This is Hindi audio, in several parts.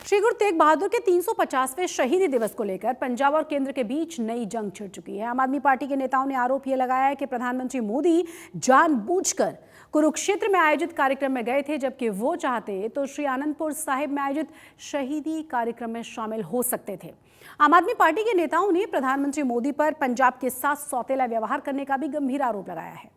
श्री गुरु तेग बहादुर के 350वें शहीदी दिवस को लेकर पंजाब और केंद्र के बीच नई जंग छिड़ चुकी है। आम आदमी पार्टी के नेताओं ने आरोप यह लगाया है कि प्रधानमंत्री मोदी जानबूझकर कुरुक्षेत्र में आयोजित कार्यक्रम में गए थे, जबकि वो चाहते तो श्री आनंदपुर साहिब में आयोजित शहीदी कार्यक्रम में शामिल हो सकते थे। आम आदमी पार्टी के नेताओं ने प्रधानमंत्री मोदी पर पंजाब के साथ सौतेला व्यवहार करने का भी गंभीर आरोप लगाया है।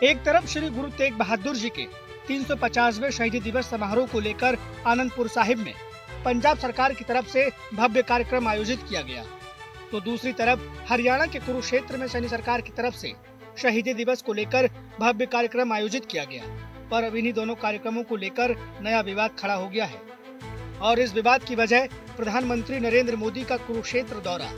एक तरफ श्री गुरु तेग बहादुर जी के 350वें शहीदी दिवस समारोह को लेकर आनंदपुर साहिब में पंजाब सरकार की तरफ से भव्य कार्यक्रम आयोजित किया गया, तो दूसरी तरफ हरियाणा के कुरुक्षेत्र में सैन्य सरकार की तरफ से शहीदी दिवस को लेकर भव्य कार्यक्रम आयोजित किया गया। पर अब इन्हीं दोनों कार्यक्रमों को लेकर नया विवाद खड़ा हो गया है और इस विवाद की वजह प्रधानमंत्री नरेंद्र मोदी का कुरुक्षेत्र दौरा,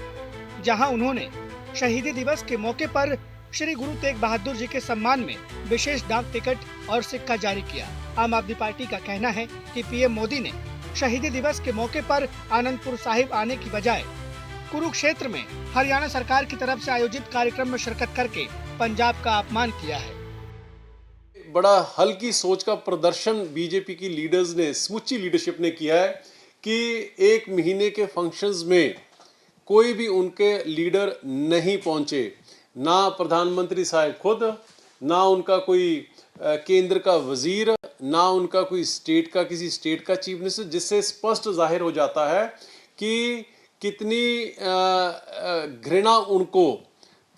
जहां उन्होंने शहीदी दिवस के मौके पर श्री गुरु तेग बहादुर जी के सम्मान में विशेष डाक टिकट और सिक्का जारी किया। आम आदमी पार्टी का कहना है कि पीएम मोदी ने शहीदी दिवस के मौके पर आनंदपुर साहिब आने की बजाय कुरुक्षेत्र में हरियाणा सरकार की तरफ से आयोजित कार्यक्रम में शिरकत करके पंजाब का अपमान किया है। बड़ा हल्की सोच का प्रदर्शन बीजेपी की लीडर्स ने, समूची लीडरशिप ने किया है कि एक महीने के फंक्शंस में कोई भी उनके लीडर नहीं पहुंचे, ना प्रधानमंत्री साहब खुद, ना उनका कोई केंद्र का वजीर, ना उनका कोई स्टेट का किसी स्टेट का चीफ मिनिस्टर, जिससे स्पष्ट जाहिर हो जाता है कि कितनी घृणा उनको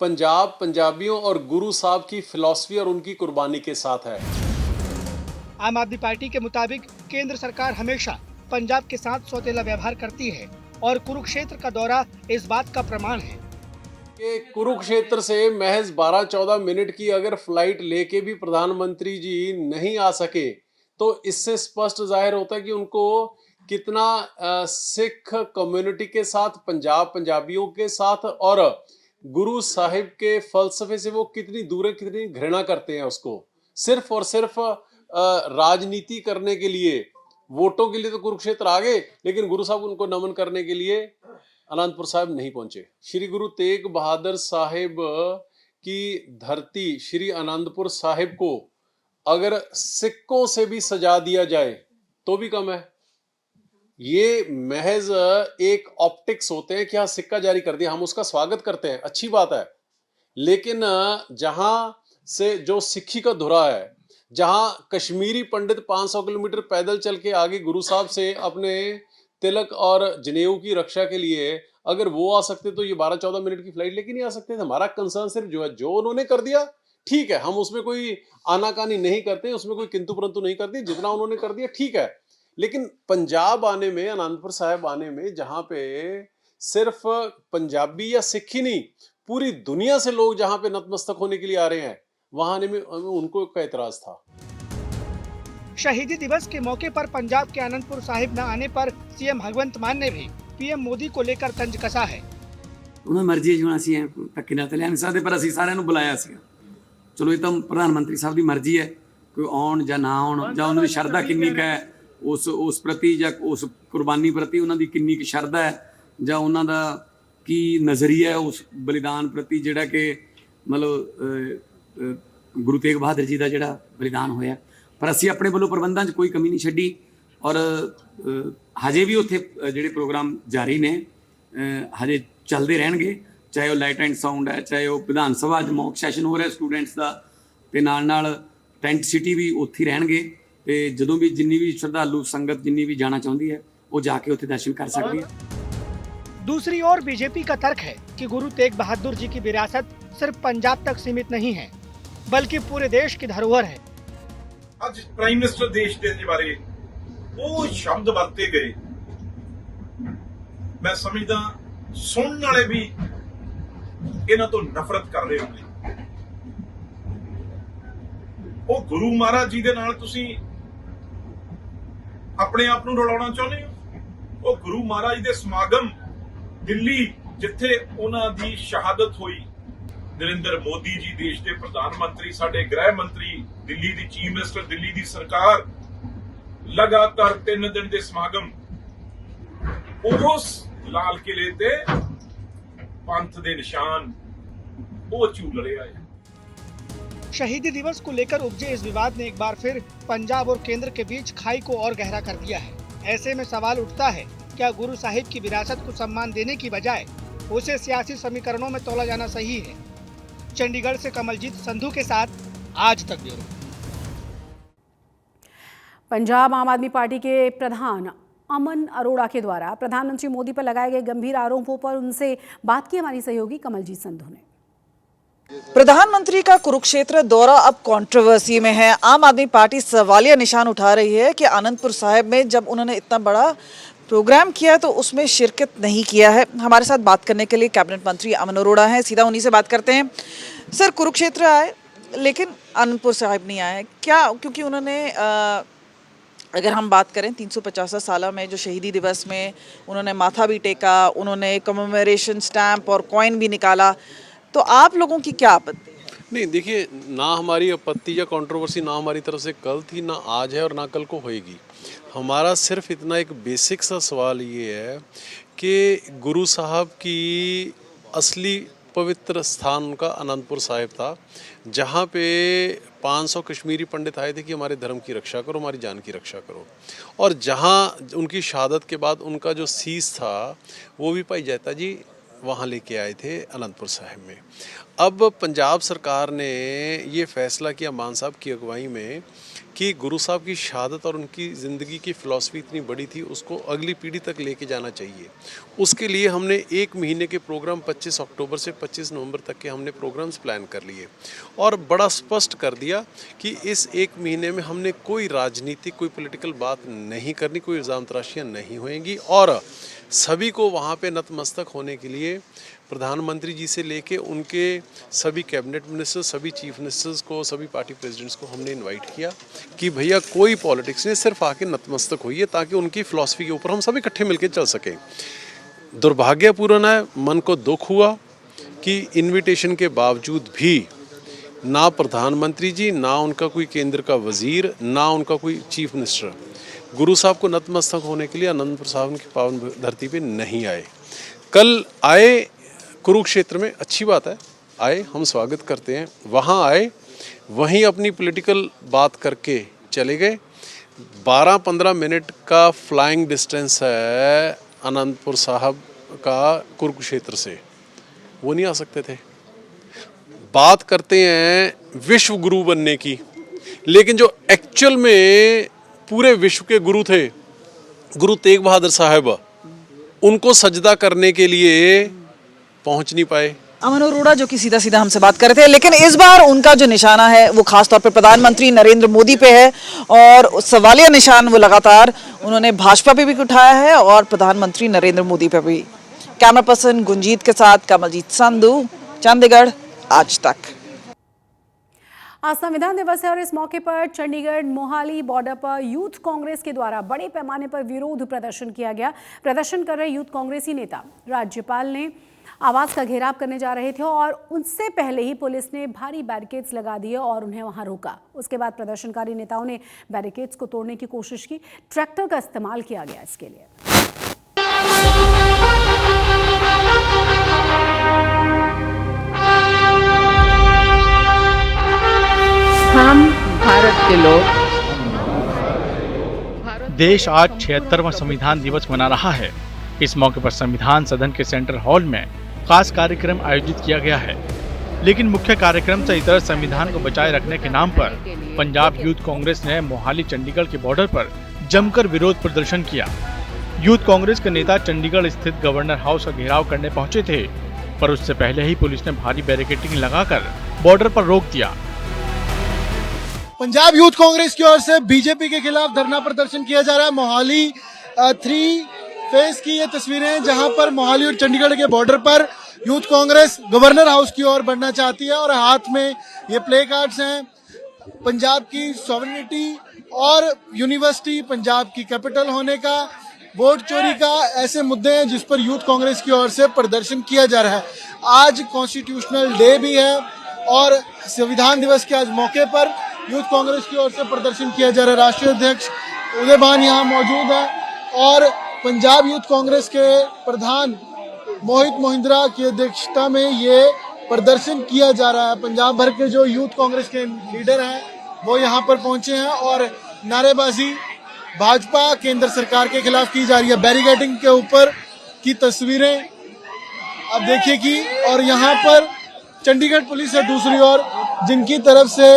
पंजाब, पंजाबियों और गुरु साहब की फिलॉसफी और उनकी कुर्बानी के साथ है। आम आदमी पार्टी के मुताबिक केंद्र सरकार हमेशा पंजाब के साथ सौतेला व्यवहार करती है और कुरुक्षेत्र का दौरा इस बात का प्रमाण है। कि कुरुक्षेत्र से महज 12-14 मिनट की अगर फ्लाइट लेके भी प्रधानमंत्री जी नहीं आ सके, तो इससे स्पष्ट जाहिर होता है कि उनको कितना सिख कम्युनिटी के साथ, पंजाबियों के साथ और गुरु साहिब के फलसफे से वो कितनी दूर है, कितनी घृणा करते हैं उसको। सिर्फ और सिर्फ राजनीति करने के लिए, वोटों के लिए तो कुरुक्षेत्र आ गए, लेकिन गुरु साहब उनको नमन करने के लिए आनंदपुर साहिब नहीं पहुंचे। श्री गुरु तेग बहादुर साहिब की धरती श्री आनंदपुर साहिब को अगर सिक्कों से भी सजा दिया जाए तो भी कम है। ये महज एक ऑप्टिक्स होते हैं कि हाँ सिक्का जारी कर दिया, हम उसका स्वागत करते हैं, अच्छी बात है, लेकिन जहां से जो सिक्खी का धुरा है, जहां कश्मीरी पंडित 500 किलोमीटर पैदल चल के आगे गुरु साहब से अपने तिलक और जनेऊ की रक्षा के लिए अगर वो आ सकते तो ये 12-14 मिनट की फ्लाइट लेके नहीं आ सकते थे। हमारा कंसर्न सिर्फ जो है, जो उन्होंने कर दिया ठीक है, हम उसमें कोई आनाकानी नहीं करते, उसमें कोई किंतु परंतु नहीं करते, जितना उन्होंने कर दिया ठीक है। लेकिन पंजाब आने में, आनंदपुर साहिब आने में, जहां पे सिर्फ पंजाबी या सिख ही नहीं पूरी दुनिया से लोग जहां पे नतमस्तक होने के लिए आ रहे हैं, वहां आने में उनको का एतराज था। शहीदी दिवस के मौके पर पंजाब के आनंदपुर साहिब न आने पर सीएम भगवंत मान ने भी पीएम मोदी को लेकर तंज कसा है। ਉਹਨਾਂ ਮਰਜ਼ੀ ਹੈ, ਜਿਉਂ ਅਸੀਂ ਧੱਕੇ ਨਾਲ ਤੇ ਲਿਆ ਨਹੀਂ ਸਕਦੇ, ਪਰ ਅਸੀਂ ਸਾਰਿਆਂ ਨੂੰ ਬੁਲਾਇਆ ਸੀਗਾ। ਚਲੋ ਇਹ ਤਾਂ ਪ੍ਰਧਾਨ ਮੰਤਰੀ ਸਾਹਿਬ ਦੀ ਮਰਜ਼ੀ ਹੈ, ਕੋਈ ਆਉਣ ਜਾਂ ਨਾ ਆਉਣ, ਜਾਂ ਉਹਨਾਂ ਦੀ ਸ਼ਰਧਾ ਕਿੰਨੀ ਕੁ ਹੈ ਉਸ ਪ੍ਰਤੀ, ਜਾਂ ਉਸ ਕੁਰਬਾਨੀ ਪ੍ਰਤੀ ਉਹਨਾਂ ਦੀ ਕਿੰਨੀ ਕੁ ਸ਼ਰਧਾ ਹੈ, ਜਾਂ ਉਹਨਾਂ ਦਾ ਕੀ ਨਜ਼ਰੀਆ ਹੈ ਉਸ ਬਲੀਦਾਨ ਪ੍ਰਤੀ, ਜਿਹੜਾ ਕਿ ਮਤਲਬ ਗੁਰੂ ਤੇਗ ਬਹਾਦਰ ਜੀ ਦਾ ਜਿਹੜਾ ਬਲੀਦਾਨ ਹੋਇਆ। ਪਰ ਅਸੀਂ ਆਪਣੇ ਵੱਲੋਂ ਪ੍ਰਬੰਧਾਂ 'ਚ ਕੋਈ ਕਮੀ ਨਹੀਂ ਛੱਡੀ ਔਰ ਹਜੇ ਵੀ ਉੱਥੇ ਜਿਹੜੇ ਪ੍ਰੋਗਰਾਮ ਜਾਰੀ ਨੇ, ਹਜੇ ਚੱਲਦੇ ਰਹਿਣਗੇ, ਚਾਹੇ ਉਹ ਲਾਈਟ ਐਂਡ ਸਾਊਂਡ ਹੈ, ਚਾਹੇ ਉਹ ਵਿਧਾਨ ਸਭਾ 'ਚ ਮੌਕ ਸੈਸ਼ਨ ਹੋ ਰਿਹਾ ਸਟੂਡੈਂਟਸ ਦਾ, ਤੇ ਨਾਲ ਟੈਂਟ ਸਿਟੀ ਵੀ ਉੱਥੇ ਹੀ ਰਹਿਣਗੇ। ਤੇ ਜਦੋਂ ਵੀ ਜਿੰਨੀ ਵੀ ਸ਼ਰਧਾਲੂ ਸੰਗਤ ਜਿੰਨੀ ਵੀ ਜਾਣਾ ਚਾਹੁੰਦੀ ਹੈ ਉਹ ਜਾ ਕੇ ਉੱਥੇ दर्शन कर सकती है। दूसरी ओर बीजेपी का तर्क है कि गुरु तेग बहादुर जी की विरासत सिर्फ पंजाब तक सीमित नहीं है, बल्कि पूरे देश की धरोहर है। ਅੱਜ ਪ੍ਰਾਈਮ ਮਿਨਿਸਟਰ ਦੇਸ਼ ਦੇ ਬਾਰੇ ਉਹ ਸ਼ਬਦ ਵਰਤੇ ਗਏ, ਮੈਂ ਸਮਝਦਾ ਸੁਣਨ ਵਾਲੇ ਵੀ ਇਹਨਾਂ ਤੋਂ ਨਫ਼ਰਤ ਕਰ ਰਹੇ ਹੋਣਗੇ। ਉਹ ਗੁਰੂ ਮਹਾਰਾਜ ਜੀ ਦੇ ਨਾਲ ਤੁਸੀਂ ਆਪਣੇ ਆਪ ਨੂੰ ਰਲਾਉਣਾ ਚਾਹੁੰਦੇ ਹੋ। ਉਹ ਗੁਰੂ ਮਹਾਰਾਜ ਦੇ ਸਮਾਗਮ ਦਿੱਲੀ, ਜਿੱਥੇ ਉਹਨਾਂ ਦੀ ਸ਼ਹਾਦਤ ਹੋਈ, नरेंद्र मोदी जी देश के प्रधानमंत्री, साडे गृह मंत्री, दिल्ली की चीफ मिनिस्टर, दिल्ली की सरकार लगातार 3 दिन के समागम उस ਲਾਲ ਕਿਲੇ ਤੇ ਪੰਥ ਦੇ ਨਿਸ਼ਾਨ ਉਹ ਝੂਲ ਰਿਹਾ ਹੈ। शहीदी दिवस को लेकर उपजे इस विवाद ने एक बार फिर पंजाब और केंद्र के बीच खाई को और गहरा कर दिया है। ऐसे में सवाल उठता है, क्या गुरु साहिब की विरासत को सम्मान देने की बजाय उसे सियासी समीकरणों में तोला जाना सही है? चंडीगढ़ से कमलजीत संधू के साथ आज तक ब्यूरो। पंजाब आम आदमी पार्टी के प्रधान अमन अरोड़ा के द्वारा प्रधानमंत्री मोदी पर लगाए गए गंभीर आरोपों पर उनसे बात की हमारी सहयोगी कमलजीत संधू ने। प्रधानमंत्री का कुरुक्षेत्र दौरा अब कंट्रोवर्सी में है। आम आदमी पार्टी सवालिया निशान उठा रही है कि आनंदपुर साहिब में जब उन्होंने इतना बड़ा प्रोग्राम किया तो उसमें शिरकत नहीं किया है। हमारे साथ बात करने के लिए कैबिनेट मंत्री अमन अरोड़ा हैं, सीधा उन्हीं से बात करते हैं। सर, कुरुक्षेत्र आए लेकिन आनंदपुर साहिब नहीं आए, क्या क्योंकि उन्होंने अगर हम बात करें 350 साल में जो शहीदी दिवस में उन्होंने माथा भी टेका, उन्होंने कमेमोरेशन स्टैम्प और कॉइन भी निकाला, तो आप लोगों की क्या आपत्ति है? नहीं, देखिए, ना हमारी आपत्ति या कंट्रोवर्सी ना हमारी तरफ से कल थी, ना आज है और ना कल को होएगी। हमारा सिर्फ इतना एक बेसिक सा सवाल ये है कि गुरु साहब की असली पवित्र स्थान उनका आनंदपुर साहिब था, जहाँ पे 500 कश्मीरी पंडित आए थे कि हमारे धर्म की रक्षा करो, हमारी जान की रक्षा करो। और जहाँ उनकी शहादत के बाद उनका जो सीस था वो भी भाई जैता जी वहाँ लेके आए थे आनंदपुर साहिब में। अब पंजाब सरकार ने ये फैसला किया मान साहब की अगुवाई में कि गुरु साहब की शहादत और उनकी ज़िंदगी की फ़िलॉसफी इतनी बड़ी थी, उसको अगली पीढ़ी तक लेके जाना चाहिए। उसके लिए हमने 1 महीने के प्रोग्राम 25 अक्टूबर से 25 नवंबर तक के हमने प्रोग्राम्स प्लान कर लिए और बड़ा स्पष्ट कर दिया कि इस 1 महीने में हमने कोई राजनीतिक, कोई पॉलिटिकल बात नहीं करनी, कोई इल्ज़ाम तराशियाँ नहीं होएंगी और सभी को वहाँ पे नतमस्तक होने के लिए प्रधानमंत्री जी से लेके उनके सभी कैबिनेट मिनिस्टर्स, सभी चीफ मिनिस्टर्स को, सभी पार्टी प्रेसिडेंट्स को हमने इनवाइट किया कि भैया कोई पॉलिटिक्स नहीं, सिर्फ आके नतमस्तक होइए ताकि उनकी फ़िलॉसफी के ऊपर हम सभी इकट्ठे मिलकर चल सकें। दुर्भाग्यपूर्ण है, मन को दुख हुआ कि इन्विटेशन के बावजूद भी ना प्रधानमंत्री जी, ना उनका कोई केंद्र का वज़ीर, ना उनका कोई चीफ मिनिस्टर गुरु साहब को नतमस्तक होने के लिए आनंदपुर साहिब की पावन धरती पे नहीं आए। कल आए कुरुक्षेत्र में, अच्छी बात है, आए, हम स्वागत करते हैं। वहाँ आए, वहीं अपनी पॉलिटिकल बात करके चले गए। 12-15 मिनट का फ्लाइंग डिस्टेंस है आनंदपुर साहिब का कुरुक्षेत्र से, वो नहीं आ सकते थे। बात करते हैं विश्व गुरु बनने की, लेकिन जो एक्चुअल में पूरे विश्व के गुरु थे, गुरु तेग बहादुर साहब, उनको सजदा करने के लिए पहुंच नहीं पाए। अमन अरोड़ा जो कि सीधा सीधा हमसे बात कर रहे थे, लेकिन इस बार उनका जो निशाना है वो खासतौर पर प्रधानमंत्री नरेंद्र मोदी पे है और सवालिया निशान वो लगातार उन्होंने भाजपा पे भी उठाया है और प्रधानमंत्री नरेंद्र मोदी पे भी। कैमरा पर्सन गुंजीत के साथ कमलजीत संधू, चंडीगढ़ आज तक। आज संविधान दिवस है और इस मौके पर चंडीगढ़ मोहाली बॉर्डर पर यूथ कांग्रेस के द्वारा बड़े पैमाने पर विरोध प्रदर्शन किया गया। प्रदर्शन कर रहे यूथ कांग्रेसी नेता राज्यपाल ने आवास का घेराव करने जा रहे थे और उनसे पहले ही पुलिस ने भारी बैरिकेड्स लगा दिए और उन्हें वहां रोका। उसके बाद प्रदर्शनकारी नेताओं ने बैरिकेड्स को तोड़ने की कोशिश की। ट्रैक्टर का इस्तेमाल किया गया इसके लिए। हम भारत के लोग। देश आज 76वां संविधान दिवस मना रहा है। इस मौके पर संविधान सदन के सेंट्रल हॉल में खास कार्यक्रम आयोजित किया गया है, लेकिन मुख्य कार्यक्रम से इतर संविधान को बचाए रखने के नाम पर पंजाब यूथ कांग्रेस ने मोहाली चंडीगढ़ के बॉर्डर पर जमकर विरोध प्रदर्शन किया। यूथ कांग्रेस के नेता चंडीगढ़ स्थित गवर्नर हाउस का घेराव करने पहुंचे थे, पर उससे पहले ही पुलिस ने भारी बैरिकेडिंग लगाकर बॉर्डर पर रोक दिया। पंजाब यूथ कांग्रेस की ओर से बीजेपी के खिलाफ धरना प्रदर्शन किया जा रहा है। मोहाली 3 फेज की ये तस्वीरें हैं, जहां पर मोहाली और चंडीगढ़ के बॉर्डर पर यूथ कांग्रेस गवर्नर हाउस की ओर बढ़ना चाहती है और हाथ में ये प्ले कार्ड्स हैं। पंजाब की सॉवरेनिटी और यूनिवर्सिटी, पंजाब की कैपिटल होने का, वोट चोरी का, ऐसे मुद्दे हैं जिस पर यूथ कांग्रेस की ओर से प्रदर्शन किया जा रहा है। आज कॉन्स्टिट्यूशनल डे भी है और संविधान दिवस के आज मौके पर यूथ कांग्रेस की ओर से प्रदर्शन किया जा रहा है। राष्ट्रीय अध्यक्ष उदय भान यहाँ मौजूद है और पंजाब यूथ कांग्रेस के प्रधान मोहित मोहिंद्रा की अध्यक्षता में ये प्रदर्शन किया जा रहा है। पंजाब भर के जो यूथ कांग्रेस के लीडर हैं वो यहाँ पर पहुंचे हैं और नारेबाजी भाजपा केंद्र सरकार के खिलाफ की जा रही है। बैरिकेडिंग के ऊपर की तस्वीरें आप देखिए कि, और यहाँ पर चंडीगढ़ पुलिस है दूसरी ओर, जिनकी तरफ से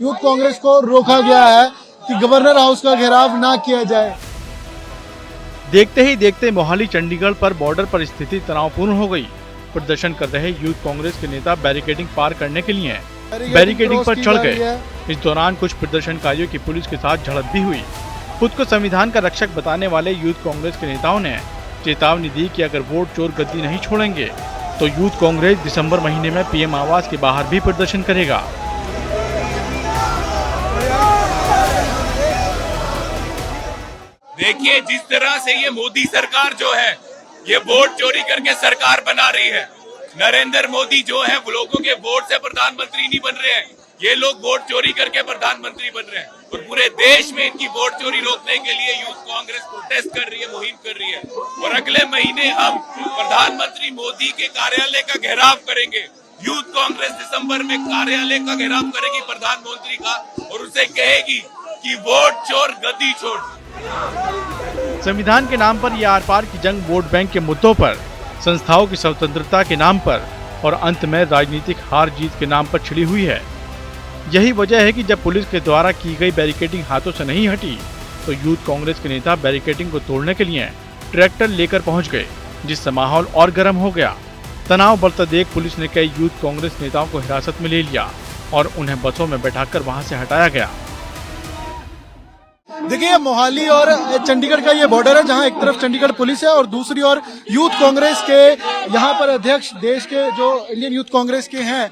यूथ कांग्रेस को रोका गया है कि गवर्नर हाउस का घेराव ना किया जाए। देखते ही देखते मोहाली चंडीगढ़ पर बॉर्डर पर स्थिति तनावपूर्ण हो गई। प्रदर्शन कर रहे यूथ कांग्रेस के नेता बैरिकेडिंग पार करने के लिए बैरिकेडिंग पर चढ़ गए। इस दौरान कुछ प्रदर्शनकारियों की पुलिस के साथ झड़प भी हुई। खुद को संविधान का रक्षक बताने वाले यूथ कांग्रेस के नेताओं ने चेतावनी दी कि अगर वोट चोर गद्दी नहीं छोड़ेंगे तो यूथ कांग्रेस दिसंबर महीने में पीएम आवास के बाहर भी प्रदर्शन करेगा। देखिए, जिस तरह से ये मोदी सरकार जो है ये वोट चोरी करके सरकार बना रही है। नरेंद्र मोदी जो है लोगों के वोट से प्रधानमंत्री नहीं बन रहे हैं, ये लोग वोट चोरी करके प्रधानमंत्री बन रहे हैं। और पूरे देश में इनकी वोट चोरी रोकने के लिए यूथ कांग्रेस प्रोटेस्ट कर रही है, मुहिम कर रही है। और अगले महीने हम प्रधानमंत्री मोदी के कार्यालय का घेराव करेंगे। यूथ कांग्रेस दिसंबर में कार्यालय का घेराव करेगी प्रधानमंत्री का और उसे कहेगी कि वोट चोर गद्दी छोड़। संविधान के नाम पर यह आर पार की जंग वोट बैंक के मुद्दों पर, संस्थाओं की स्वतंत्रता के नाम पर और अंत में राजनीतिक हार जीत के नाम पर छिड़ी हुई है। यही वजह है कि जब पुलिस के द्वारा की गई बैरिकेडिंग हाथों से नहीं हटी तो यूथ कांग्रेस के नेता बैरिकेडिंग को तोड़ने के लिए ट्रैक्टर लेकर पहुंच गए, जिससे माहौल और गर्म हो गया। तनाव बढ़ता देख पुलिस ने कई यूथ कांग्रेस नेताओं को हिरासत में ले लिया और उन्हें बसों में बैठाकर वहां से हटाया गया। देखिए, मोहाली और चंडीगढ़ का ये बॉर्डर है, जहां एक तरफ चंडीगढ़ पुलिस है और दूसरी ओर यूथ कांग्रेस के यहाँ पर अध्यक्ष देश के जो इंडियन यूथ कांग्रेस के हैं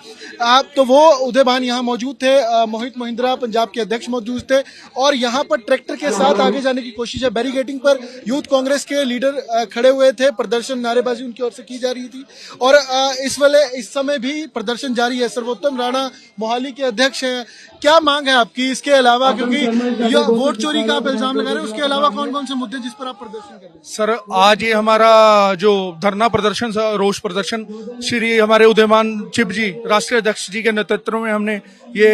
तो वो उदयभान यहाँ मौजूद थे। मोहित मोहिंद्रा पंजाब के अध्यक्ष मौजूद थे और यहाँ पर ट्रैक्टर के साथ आगे जाने की कोशिश है। बैरिकेडिंग पर यूथ कांग्रेस के लीडर खड़े हुए थे, प्रदर्शन नारेबाजी उनकी ओर से की जा रही थी और इस समय भी प्रदर्शन जारी है। सर्वोत्तम राणा मोहाली के अध्यक्ष हैं, क्या मांग है आपकी इसके अलावा, क्योंकि वोट चोरी का आप इल्जाम लगा रहे हैं, उसके अलावा कौन कौन से मुद्दे जिस पर आप प्रदर्शन कर रहे हैं? सर, आज ये हमारा जो धरना प्रदर्शन, रोष प्रदर्शन श्री हमारे उदयमान चिप जी राष्ट्रीय अध्यक्ष जी के नेतृत्व में हमने ये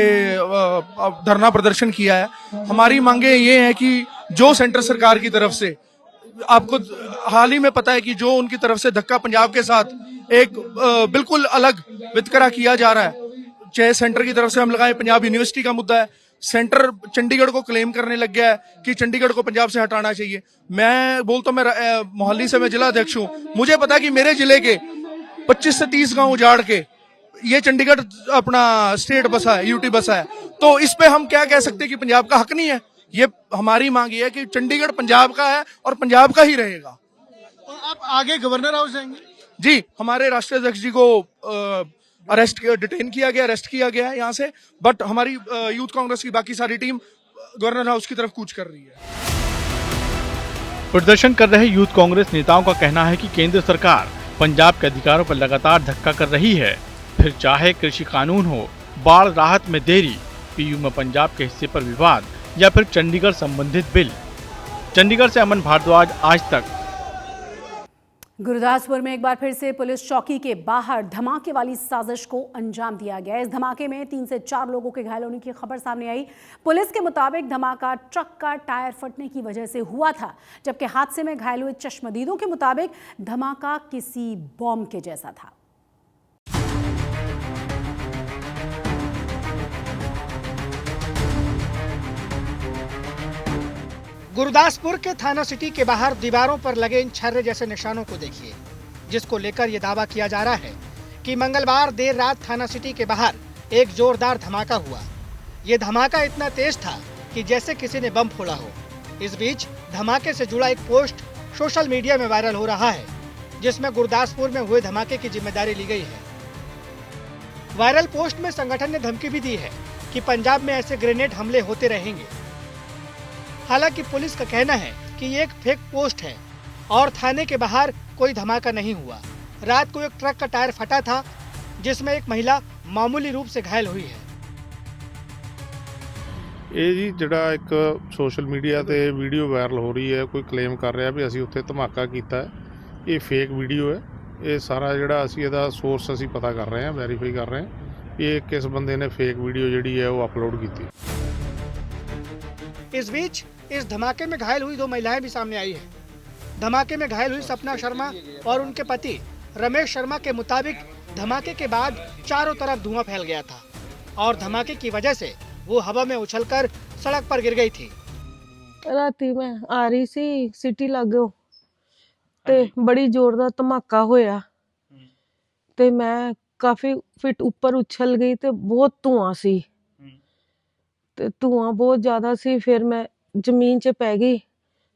धरना प्रदर्शन किया है। हमारी मांगे ये है कि जो सेंटर सरकार की तरफ से, आपको हाल ही में पता है कि जो उनकी तरफ से धक्का पंजाब के साथ एक बिल्कुल अलग वितकरा किया जा रहा है। चाहे सेंटर की तरफ से हम लगाए, पंजाब यूनिवर्सिटी का मुद्दा है, सेंटर चंडीगढ़ को क्लेम करने लग गया है कि चंडीगढ़ को पंजाब से हटाना चाहिए। मैं बोलता हूं, मैं मोहाली से मैं जिला अध्यक्ष हूं, मुझे पता कि मेरे जिले के 25 से 30 गांव उजाड़ के ये चंडीगढ़ अपना स्टेट बसा है, यूटी बसा है, तो इस पे हम क्या कह सकते हैं कि पंजाब का हक नहीं है। ये हमारी मांग ये है कि चंडीगढ़ पंजाब का है और पंजाब का ही रहेगा। तो आप आगे गवर्नर हाउस जाएंगे? जी, हमारे राष्ट्रीय अध्यक्ष जी को डिटेन किया गया, अरेस्ट किया गया है यहाँ से, बट हमारी यूथ कांग्रेस की बाकी सारी टीम गवर्नर हाउस की तरफ कूच कर रही है। प्रदर्शन कर रहे यूथ कांग्रेस नेताओं का कहना है कि केंद्र सरकार पंजाब के अधिकारों पर लगातार धक्का कर रही है, फिर चाहे कृषि कानून हो, बाढ़ राहत में देरी, पीयू में पंजाब के हिस्से पर विवाद या फिर चंडीगढ़ संबंधित बिल। चंडीगढ़ से अमन भारद्वाज, आज तक। गुरदासपुर में एक बार फिर से पुलिस चौकी के बाहर धमाके वाली साजिश को अंजाम दिया गया। इस धमाके में 3 से 4 लोगों के घायल होने की खबर सामने आई। पुलिस के मुताबिक धमाका ट्रक का टायर फटने की वजह से हुआ था, जबकि हादसे में घायल हुए चश्मदीदों के मुताबिक धमाका किसी बॉम्ब के जैसा था। गुरदासपुर के थाना सिटी के बाहर दीवारों पर लगे इन छर्रे जैसे निशानों को देखिए, जिसको लेकर यह दावा किया जा रहा है कि मंगलवार देर रात थाना सिटी के बाहर एक जोरदार धमाका हुआ। ये धमाका इतना तेज था कि जैसे किसी ने बम फोड़ा हो। इस बीच धमाके से जुड़ा एक पोस्ट सोशल मीडिया में वायरल हो रहा है, जिसमें गुरदासपुर में हुए धमाके की जिम्मेदारी ली गई है। वायरल पोस्ट में संगठन ने धमकी भी दी है कि पंजाब में ऐसे ग्रेनेड हमले होते रहेंगे। हालांकि पुलिस का कहना है कि ये एक फेक पोस्ट है और थाने के बाहर कोई धमाका नहीं हुआ। रात को एक ट्रक का टायर फटा था, जिसमें एक महिला मामूली रूप से घायल हुई है। ਇਹ ਜੀ ਜਿਹੜਾ ਇੱਕ ਸੋਸ਼ਲ ਮੀਡੀਆ ਤੇ ਵੀਡੀਓ ਵਾਇਰਲ ਹੋ ਰਹੀ ਹੈ, ਕੋਈ ਕਲੇਮ ਕਰ ਰਿਹਾ ਵੀ ਅਸੀਂ ਉੱਥੇ ਧਮਾਕਾ ਕੀਤਾ ਹੈ, ਇਹ ਫੇਕ ਵੀਡੀਓ ਹੈ। ਇਹ ਸਾਰਾ ਜਿਹੜਾ ਅਸੀਂ ਇਹਦਾ ਸੋਰਸ ਅਸੀਂ ਪਤਾ ਕਰ ਰਹੇ ਹਾਂ, ਵੈਰੀਫਾਈ ਕਰ ਰਹੇ ਹਾਂ ਇਹ किस बंदे ने फेक वीडियो ਜਿਹੜੀ है वो अपलोड की थी। इस बीच इस धमाके में घायल हुई 2 महिलाएं भी सामने आई है। धमाके में घायल हुई सपना शर्मा और उनके पति रमेश शर्मा के मुताबिक धमाके के बाद चारों तरफ धुआं फैल गया था और धमाके की वजह से वो हवा में उछलकर सड़क पर गिर गई थी। राती मैं आ रही सी सिटी लागो ते बड़ी जोर दा धमाका होया ते मैं काफी फिट ऊपर उछल गई ते बहुत धुआं सी ते धुआं बहुत ज्यादा सी। फिर मैं जमीन च पै गई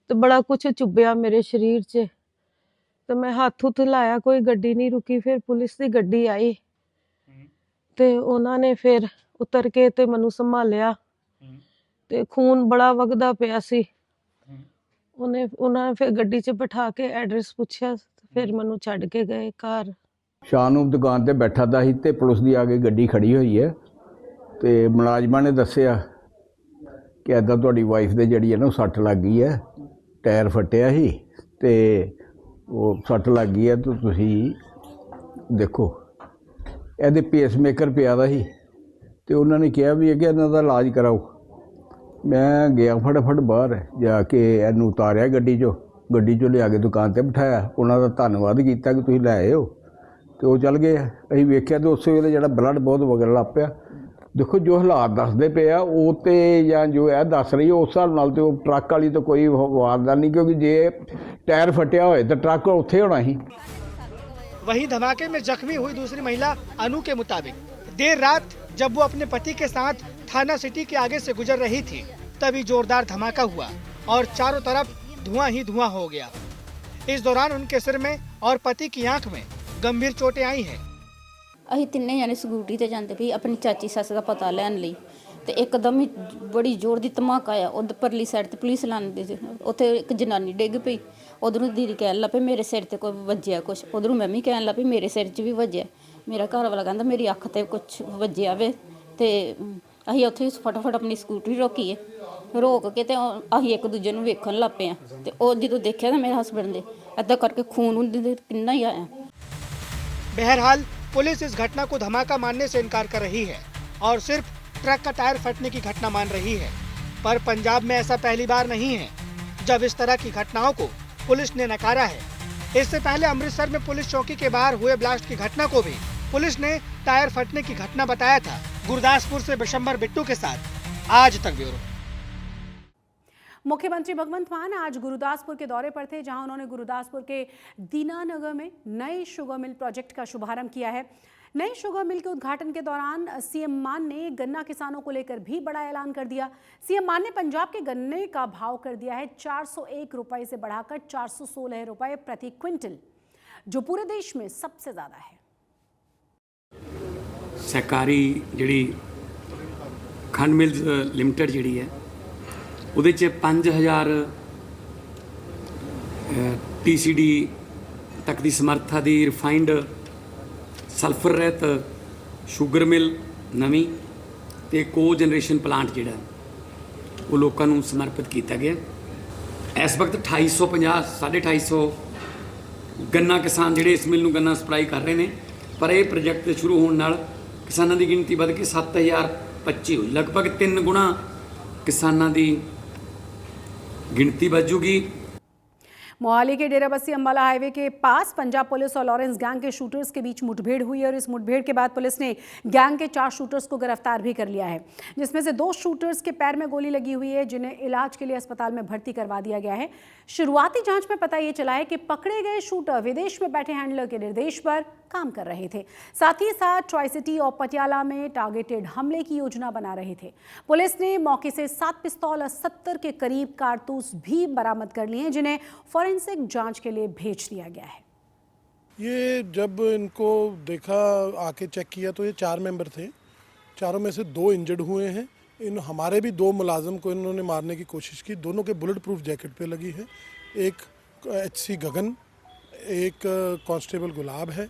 ते बड़ा कुछ चुभया मेरे शरीर च ते मैं हाथ हुथ लाया, कोई गड्डी नहीं रुकी। फिर पुलिस की गड्डी आई ते उन्होंने फिर उतर के ते मैनू संभालिया ते खून बड़ा वगदा पिया सी। उन्होंने फिर गड्डी च बिठा के एड्रैस पूछया, फिर मैनू छड्ड के गए घर। शाम ਨੂੰ ਦੁਕਾਨ ਤੇ ਬੈਠਾ ਦਾ ਸੀ ਤੇ ਪੁਲਿਸ ਦੀ ਆ ਕੇ ਗੱਡੀ ਖੜੀ ਹੋਈ ਹੈ ਤੇ ਮੁਲਾਜ਼ਮਾਂ ਨੇ ਦੱਸਿਆ ਕਿ ਐਦਾਂ ਤੁਹਾਡੀ ਵਾਈਫ ਦੇ ਜਿਹੜੀ ਹੈ ਨਾ ਸੱਟ ਲੱਗ ਗਈ ਹੈ, ਟਾਇਰ ਫਟਿਆ ਸੀ ਤੇ ਉਹ ਸੱਟ ਲੱਗ ਗਈ ਹੈ ਤੇ ਤੁਸੀਂ ਦੇਖੋ। ਇਹਦੇ ਪੇਸਮੇਕਰ ਪਿਆ ਦਾ ਸੀ ਤੇ ਉਹਨਾਂ ਨੇ ਕਿਹਾ ਵੀ ਇਹ ਕਿ ਇਹਨਾਂ ਦਾ ਇਲਾਜ ਕਰਾਓ। ਮੈਂ ਗਿਆ ਫਟਾਫਟ ਬਾਹਰ ਜਾ ਕੇ ਇਹਨੂੰ ਉਤਾਰਿਆ ਗੱਡੀ 'ਚੋਂ ਲਿਆ ਕੇ ਦੁਕਾਨ ਤੇ ਬਿਠਾਇਆ। ਉਹਨਾਂ ਦਾ ਧੰਨਵਾਦ ਕੀਤਾ ਕਿ ਤੁਸੀਂ ਲੈ ਆਏ ਹੋ ਤੇ ਉਹ ਚੱਲ ਗਏ। ਅਸੀਂ ਵੇਖਿਆ ਤੇ ਉਸੇ ਵੇਲੇ ਜਿਹੜਾ ਬਲੱਡ ਬਹੁਤ ਵਗਣ ਲੱਗ ਪਿਆ। ਦੇਖੋ ਜੋ ਹਾਲਾਤ ਦੱਸਦੇ ਪਏ ਆ ਉਹ ਤੇ ਜਾਂ ਜੋ ਇਹ ਦੱਸ ਰਹੀ ਉਸ ਹਿਸਾਬ ਨਾਲ ਤੇ ਉਹ ਟਰੱਕ ਵਾਲੀ ਤਾਂ ਕੋਈ ਵਾਰਦਾਤ ਨਹੀਂ, क्योंकि ਜੇ टायर फटिया होए तो ट्रक उत्थे होना ही। वहीं धमाके में जख्मी हुई दूसरी महिला अनु के मुताबिक देर रात जब वो अपने पति के साथ थाना सिटी के आगे से गुजर रही थी तभी जोरदार धमाका हुआ और चारों तरफ धुआं ही धुआं हो गया। इस दौरान उनके सिर में और पति की आंख में गंभीर चोटें आई हैं। ਅਸੀਂ ਤਿੰਨੇ ਜਾਣੇ ਸਕੂਟੀ ਤੇ ਜਾਂਦੇ ਵੀ ਆਪਣੀ ਚਾਚੀ ਸੱਸ ਦਾ ਪਤਾ ਲੈਣ ਲਈ ਤੇ ਇੱਕਦਮ ਹੀ ਬੜੀ ਜ਼ੋਰ ਦੀ ਧਮਾਕਾ ਆਇਆ। ਉਧਰ ਪਰਲੀ ਸਾਈਡ ਤੇ ਪੁਲਿਸ ਲਾਉਂਦੇ ਸੀ, ਉੱਥੇ ਇੱਕ ਜਨਾਨੀ ਡਿੱਗ ਪਈ। ਉਧਰੋਂ ਦੀਦੀ ਕਹਿਣ ਲੱਗ ਪਈ ਮੇਰੇ ਸਿਰ ਤੇ ਕੋਈ ਵੱਜਿਆ ਕੁਛ, ਉਧਰੋਂ ਮੈਂ ਵੀ ਕਹਿਣ ਲੱਗ ਪਈ ਮੇਰੇ ਸਿਰ 'ਚ ਵੀ ਵੱਜਿਆ। ਮੇਰਾ ਘਰ ਵਾਲਾ ਕਹਿੰਦਾ ਮੇਰੀ ਅੱਖ ਤੇ ਕੁਛ ਵੱਜਿਆ ਵੇ ਤੇ ਅਸੀਂ ਉੱਥੇ ਫਟਾਫਟ ਆਪਣੀ ਸਕੂਟਰੀ ਰੋਕੀਏ, ਰੋਕ ਕੇ ਤੇ ਅਸੀਂ ਇੱਕ ਦੂਜੇ ਨੂੰ ਵੇਖਣ ਲੱਗ ਪਏ ਆ ਤੇ ਉਹ ਜਦੋਂ ਦੇਖਿਆ ਤਾਂ ਮੇਰੇ ਹਸਬੈਂਡ ਦੇ ਏਦਾਂ ਕਰਕੇ ਖੂਨ ਉਹਦੇ ਕਿੰਨਾ ਹੀ ਆਇਆ। बहरहाल पुलिस इस घटना को धमाका मानने से इनकार कर रही है और सिर्फ ट्रक का टायर फटने की घटना मान रही है। पर पंजाब में ऐसा पहली बार नहीं है जब इस तरह की घटनाओं को पुलिस ने नकारा है। इससे पहले अमृतसर में पुलिस चौकी के बाहर हुए ब्लास्ट की घटना को भी पुलिस ने टायर फटने की घटना बताया था। गुरदासपुर से बिशंबर बिट्टू के साथ आज तक ब्यूरो। मुख्यमंत्री भगवंत मान आज गुरुदासपुर के दौरे पर थे, जहां उन्होंने गुरुदासपुर के दीनानगर में नए शुगर मिल प्रोजेक्ट का शुभारंभ किया है। नए शुगर मिल के उद्घाटन के दौरान सीएम मान ने गन्ना किसानों को लेकर भी बड़ा ऐलान कर दिया। सीएम मान ने पंजाब के गन्ने का भाव कर दिया है 401 रुपए से बढ़ाकर 416 रुपए प्रति क्विंटल, जो पूरे देश में सबसे ज्यादा है। सहकारी जी खंड मिल लिमिटेड जी है ਉਹਦੇ 'ਚ 5000 TCD ਤੱਕ ਦੀ ਸਮਰੱਥਾ ਦੀ ਰਿਫਾਈਨਡ ਸਲਫਰ ਰਹਿਤ ਸ਼ੂਗਰ ਮਿਲ ਨਵੀਂ ਤੇ ਕੋ ਜਨਰੇਸ਼ਨ ਪਲਾਂਟ ਜਿਹੜਾ ਉਹ ਲੋਕਾਂ ਨੂੰ ਸਮਰਪਿਤ ਕੀਤਾ ਗਿਆ। ਇਸ ਵਕਤ 2850 250 ਗੰਨਾ ਕਿਸਾਨ ਜਿਹੜੇ ਇਸ ਮਿਲ ਨੂੰ ਗੰਨਾ ਸਪਲਾਈ ਕਰ ਰਹੇ ਨੇ, ਪਰ ਇਹ ਪ੍ਰੋਜੈਕਟ ਸ਼ੁਰੂ ਹੋਣ ਨਾਲ ਕਿਸਾਨਾਂ ਦੀ ਗਿਣਤੀ ਵੱਧ ਕੇ 7025 ਹੋਈ, ਲਗਭਗ 3 ਗੁਣਾ किसानों की गिनती बढ़ूगी। मोहाली के डेराबस्सी अंबाला हाईवे के पास पंजाब पुलिस और लॉरेंस गैंग के शूटर्स के बीच मुठभेड़ हुई और इस मुठभेड़ के बाद पुलिस ने गैंग के 4 शूटर्स को गिरफ्तार भी कर लिया है, जिसमें से 2 शूटर्स के पैर में गोली लगी हुई है, जिन्हें इलाज के लिए अस्पताल में भर्ती करवा दिया गया है। शुरुआती जांच में पता ये चला है कि पकड़े गए शूटर विदेश में बैठे हैंडलर के निर्देश पर काम कर रहे थे, साथ ही साथ ट्राई सिटी और पटियाला में टारगेटेड हमले की योजना बना रहे थे। पुलिस ने मौके से 7 पिस्तौल और 70 के करीब कारतूस भी बरामद कर लिए हैं, जिन्हें फॉरेंसिक जांच के लिए भेज दिया गया है। ये जब इनको देखा आके चेक किया तो ये 4 मेंबर थे, चारों में से 2 इंजर्ड हुए हैं। हमारे भी 2 मुलाजिम को इन्होंने मारने की कोशिश की, दोनों के बुलेट प्रूफ जैकेट पे लगी है। एक HC गगन, एक कांस्टेबल गुलाब है,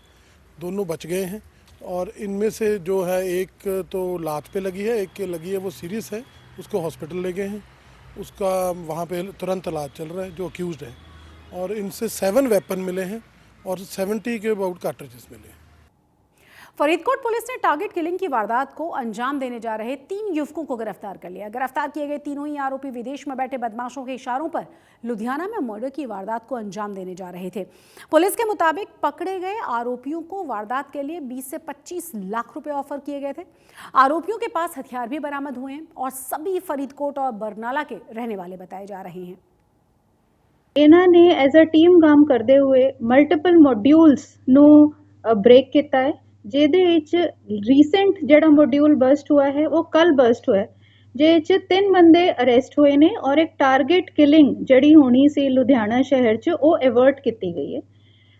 दोनों बच गए हैं। और इनमें से जो है एक तो लात पे लगी है, एक के लगी है वो सीरियस है, उसको हॉस्पिटल ले गए हैं, उसका वहाँ पे तुरंत इलाज चल रहा है, जो अक्यूज़ड है। और इनसे 7 वेपन मिले हैं और 70 के अबाउट कार्ट्रिजेस मिले हैं। फरीदकोट पुलिस ने टारगेट किलिंग की वारदात को अंजाम देने जा रहे 3 युवकों को गिरफ्तार कर लिया। गिरफ्तार किए गए तीनों ही आरोपी विदेश में बैठे बदमाशों के इशारों पर लुधियाना में मर्डर की वारदात को अंजाम देने जा रहे थे। पुलिस के मुताबिक पकड़े गए आरोपियों को वारदात के लिए 20 से 25 लाख रुपए ऑफर किए गए थे। आरोपियों के पास हथियार भी बरामद हुए हैं और सभी फरीदकोट और बरनाला के रहने वाले बताए जा रहे हैं। ਇਹਨਾਂ ਨੇ ਐਜ਼ ਅ ਟੀਮ ਕੰਮ ਕਰਦੇ ਹੋਏ ਮਲਟੀਪਲ ਮੋਡਿਊਲਸ ਨੂੰ ਬ੍ਰੇਕ ਕੀਤਾ ਹੈ, ਜਿਹਦੇ ਵਿੱਚ ਰੀਸੈਂਟ ਜਿਹੜਾ ਮੋਡਿਊਲ ਬਸਟ ਹੋਇਆ ਹੈ ਉਹ ਕੱਲ ਬਸਟ ਹੋਇਆ, ਜਿਹਦੇ 'ਚ 3 ਬੰਦੇ ਅਰੈਸਟ ਹੋਏ ਨੇ ਔਰ ਇੱਕ ਟਾਰਗੇਟ ਕਿਲਿੰਗ ਜਿਹੜੀ ਹੋਣੀ ਸੀ ਲੁਧਿਆਣਾ ਸ਼ਹਿਰ 'ਚ ਉਹ ਅਵਰਟ ਕੀਤੀ ਗਈ ਹੈ।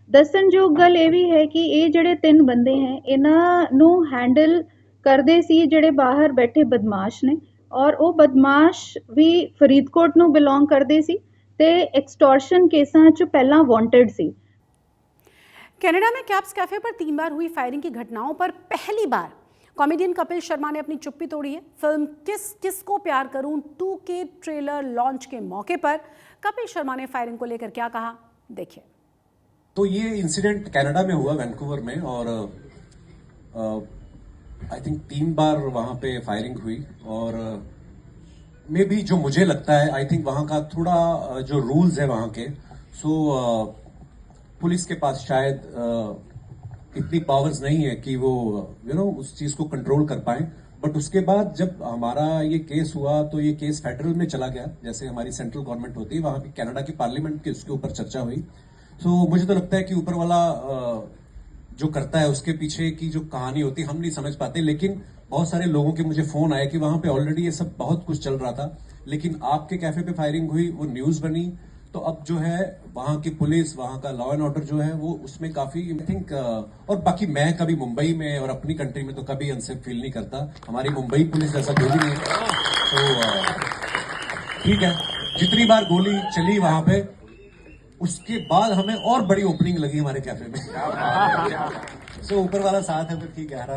ਦੱਸਣਯੋਗ ਗੱਲ ਇਹ ਵੀ ਹੈ ਕਿ ਇਹ ਜਿਹੜੇ 3 ਬੰਦੇ ਹੈ ਇਹਨਾਂ ਨੂੰ ਹੈਂਡਲ ਕਰਦੇ ਸੀ ਜਿਹੜੇ ਬਾਹਰ ਬੈਠੇ ਬਦਮਾਸ਼ ਨੇ, ਔਰ ਉਹ ਬਦਮਾਸ਼ ਵੀ ਫਰੀਦਕੋਟ ਨੂੰ ਬਿਲੋਂਗ ਕਰਦੇ ਸੀ ਤੇ एक्सटॉर्शन केसां च पहला वांटेड सी। कनाडा में कैप्स कैफे पर 3 बार हुई फायरिंग की घटनाओं पर पहली बार कॉमेडियन कपिल शर्मा ने अपनी चुप्पी तोड़ी है। फिल्म किस किस को प्यार करूं 2 के ट्रेलर लॉन्च के मौके पर कपिल शर्मा ने फायरिंग को लेकर क्या कहा, देखिए। तो ये इंसिडेंट कनाडा में हुआ, वैंकूवर में, और आई थिंक 3 बार वहां पे फायरिंग हुई। और में भी जो मुझे लगता है, आई थिंक वहां का थोड़ा जो रूल्स है वहां के, सो पुलिस के पास शायद इतनी पावर्स नहीं है कि वो उस चीज को कंट्रोल कर पाए। बट उसके बाद जब हमारा ये केस हुआ तो ये केस फेडरल में चला गया, जैसे हमारी सेंट्रल गवर्नमेंट होती है, वहां पे कनाडा की पार्लियामेंट के उसके ऊपर चर्चा हुई। सो मुझे तो लगता है कि ऊपर वाला जो करता है उसके पीछे की जो कहानी होती है हम नहीं समझ पाते। लेकिन बहुत सारे लोगों के मुझे फोन आए कि वहां पे ऑलरेडी ये सब बहुत कुछ चल रहा था, लेकिन आपके कैफे पे फायरिंग हुई, वो न्यूज बनी, तो अब जो है वहां की पुलिस, वहां का लॉ एंड ऑर्डर जो है वो उसमें काफी आई थिंक। और बाकी मैं कभी मुंबई में और अपनी कंट्री में तो कभी अनसेफ फील नहीं करता। हमारी मुंबई पुलिस जैसा कोई भी नहीं है। तो ठीक है, जितनी बार गोली चली वहां पे, उसके बाद हमें और बड़ी ओपनिंग लगी हमारे कैफे में। सो ऊपर वाला साथ है, फिर ठीक है, हर